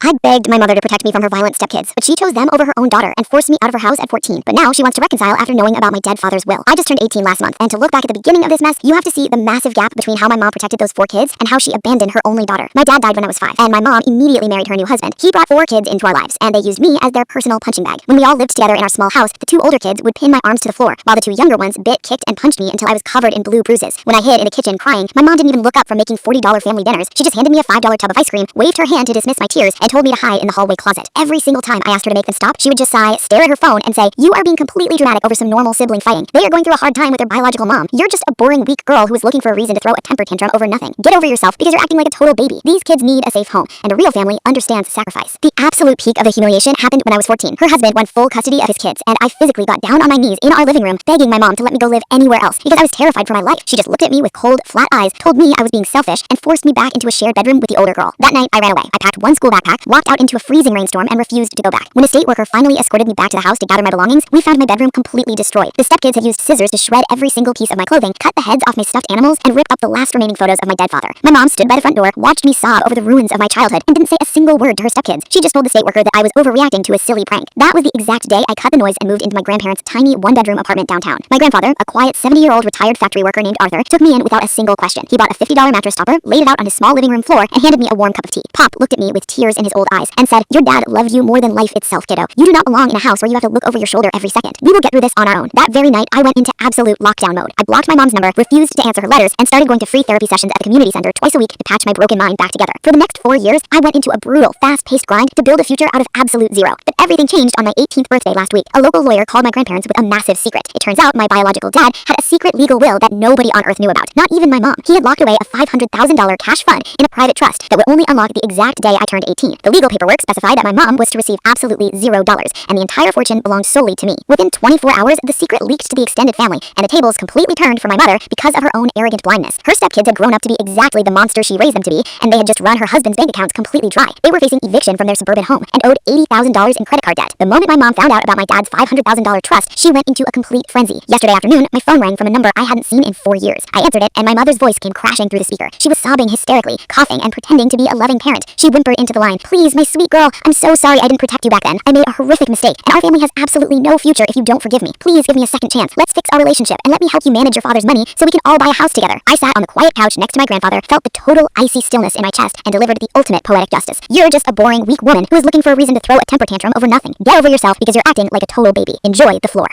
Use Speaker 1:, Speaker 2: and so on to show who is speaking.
Speaker 1: I begged my mother to protect me from her violent stepkids, but she chose them over her own daughter and forced me out of her house at 14. But now she wants to reconcile after knowing about my dead father's will. I just turned 18 last month, and to look back at the beginning of this mess, you have to see the massive gap between how my mom protected those 4 kids and how she abandoned her only daughter. My dad died when I was 5, and my mom immediately married her new husband. He brought 4 kids into our lives, and they used me as their personal punching bag. When we all lived together in our small house, the 2 older kids would pin my arms to the floor, while the 2 younger ones bit, kicked, and punched me until I was covered in blue bruises. When I hid in the kitchen crying, my mom didn't even look up from making $40 family dinners. She just handed me a $5 tub of ice cream, waved her hand to dismiss my tears, and told me to hide in the hallway closet. Every single time I asked her to make them stop, she would just sigh, stare at her phone, and say, "You are being completely dramatic over some normal sibling fighting. They are going through a hard time with their biological mom. You're just a boring, weak girl who is looking for a reason to throw a temper tantrum over nothing. Get over yourself because you're acting like a total baby. These kids need a safe home, and a real family understands sacrifice." The absolute peak of the humiliation happened when I was 14. Her husband won full custody of his kids, and I physically got down on my knees in our living room, begging my mom to let me go live anywhere else because I was terrified for my life. She just looked at me with cold, flat eyes, told me I was being selfish, and forced me back into a shared bedroom with the older girl. That night, I ran away. I packed one school backpack, walked out into a freezing rainstorm, and refused to go back. When a state worker finally escorted me back to the house to gather my belongings, we found my bedroom completely destroyed. The stepkids had used scissors to shred every single piece of my clothing, cut the heads off my stuffed animals, and ripped up the last remaining photos of my dead father. My mom stood by the front door, watched me sob over the ruins of my childhood, and didn't say a single word to her stepkids. She just told the state worker that I was overreacting to a silly prank. That was the exact day I cut the noise and moved into my grandparents' tiny 1-bedroom apartment downtown. My grandfather, a quiet 70-year-old retired factory worker named Arthur, took me in without a single question. He bought a $50 mattress topper, laid it out on his small living room floor, and handed me a warm cup of tea. Pop looked at me with tears in his old eyes and said, "Your dad loved you more than life itself, kiddo. You do not belong in a house where you have to look over your shoulder every second. We will get through this on our own." That very night, I went into absolute lockdown mode. I blocked my mom's number, refused to answer her letters, and started going to free therapy sessions at the community center twice a week to patch my broken mind back together. For the next 4 years, I went into a brutal, fast-paced grind to build a future out of absolute zero. But everything changed on my 18th birthday last week. A local lawyer called my grandparents with a massive secret. It turns out my biological dad had a secret legal will that nobody on earth knew about, not even my mom. He had locked away a $500,000 cash fund in a private trust that would only unlock the exact day I turned 18. The legal paperwork specified that my mom was to receive absolutely $0, and the entire fortune belonged solely to me. Within 24 hours, the secret leaked to the extended family, and the tables completely turned for my mother because of her own arrogant blindness. Her stepkids had grown up to be exactly the monster she raised them to be, and they had just run her husband's bank accounts completely dry. They were facing eviction from their suburban home and owed $80,000 in credit card debt. The moment my mom found out about my dad's $500,000 trust, she went into a complete frenzy. Yesterday afternoon, my phone rang from a number I hadn't seen in 4 years. I answered it, and my mother's voice came crashing through the speaker. She was sobbing hysterically, coughing, and pretending to be a loving parent. She whimpered into the line, "Please, my sweet girl, I'm so sorry I didn't protect you back then. I made a horrific mistake, and our family has absolutely no future if you don't forgive me. Please give me a second chance. Let's fix our relationship, and let me help you manage your father's money so we can all buy a house together." I sat on the quiet couch next to my grandfather, felt the total icy stillness in my chest, and delivered the ultimate poetic justice. "You're just a boring, weak woman who is looking for a reason to throw a temper tantrum over nothing. Get over yourself because you're acting like a total baby. Enjoy the floor."